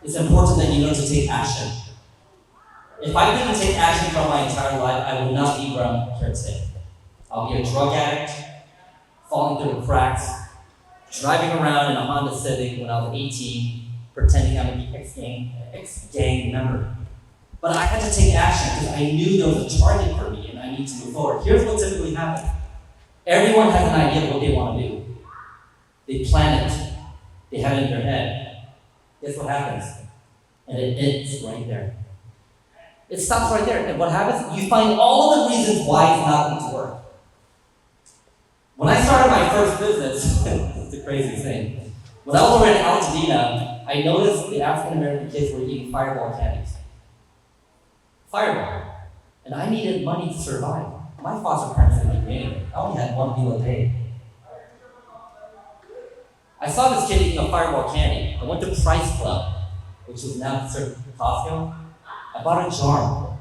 it's important that you learn to take action. If I didn't take action from my entire life, I would not be where I'm here today. I'll be a drug addict, falling through the cracks, driving around in a Honda Civic when I was 18, pretending I'm an ex-gang member. But I had to take action because I knew there was a target for me and I need to move forward. Here's what typically happens. Everyone has an idea of what they want to do. They plan it. They have it in their head. Guess what happens? And it ends right there. It stops right there. And what happens? You find all the reasons why it's not going to work. When I started my first business, it's the craziest thing. When I was over in Altadena, I noticed the African American kids were eating Fireball candies. Fireball. And I needed money to survive. My foster parents didn't give me anything. I only had one meal a day. I saw this kid eating a Fireball candy. I went to Price Club, which was now served at Costco. I bought a jar.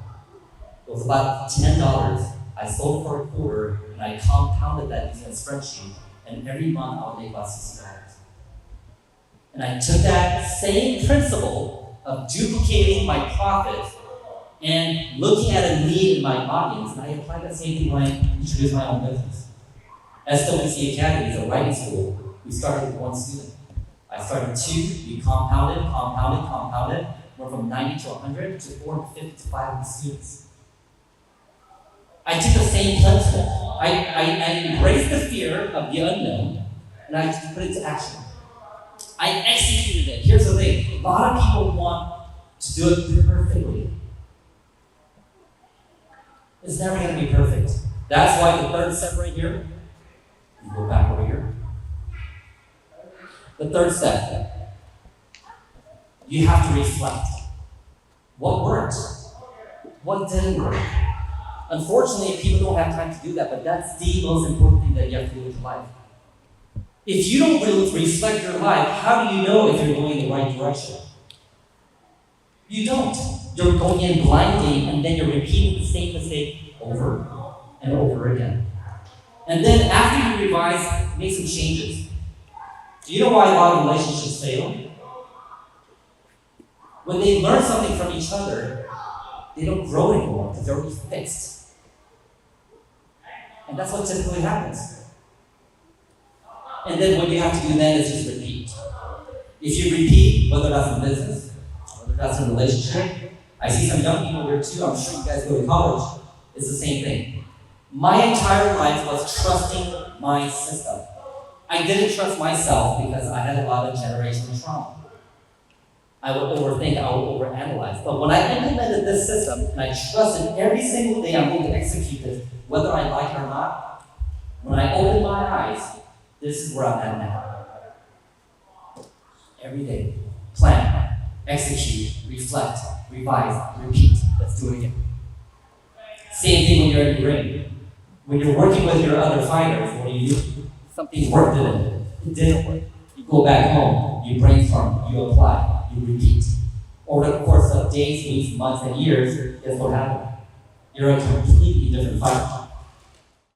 It was about $10. I sold it for a quarter, and I compounded that using a spreadsheet. And every month I would make about $60. And I took that same principle of duplicating my profit and looking at a need in my audience, and I applied that same thing when I introduced my own business. SWC Academy is a writing school. We started with one student. I started 2, we compounded, went from 90 to 100 to 450 to 500 students. I took the same principle. I embraced the fear of the unknown, and I just put it to action. I executed it. Here's the thing. A lot of people want to do it perfectly. It's never going to be perfect. That's why the third step right here, you go back over here. The third step, you have to reflect. What worked? What didn't work? Unfortunately, people don't have time to do that, but that's the most important thing that you have to do with your life. If you don't really reflect your life, how do you know if you're going in the right direction? You don't. You're going in blindly, and then you're repeating the same mistake over and over again. And then after you revise, make some changes. Do you know why a lot of relationships fail? When they learn something from each other, they don't grow anymore because they're already fixed. And that's what typically happens. And then what you have to do then is just repeat. If you repeat, whether that's in business, whether that's in a relationship, I see some young people here too, I'm sure you guys go to college, it's the same thing. My entire life was trusting my system. I didn't trust myself because I had a lot of generational trauma. I would overthink, I would overanalyze. But when I implemented this system, and I trusted every single day I'm going to execute this, whether I like it or not, when I opened my eyes, this is where I'm at now. Every day, plan, execute, reflect, revise, repeat. Let's do it again. Same thing when you're in the ring. When you're working with your other fighters, what do? Something worked in it. It didn't work. You go back home, you brainstorm, you apply, you repeat. Over the course of days, weeks, months, and years, guess what happened? You're a completely different fighter.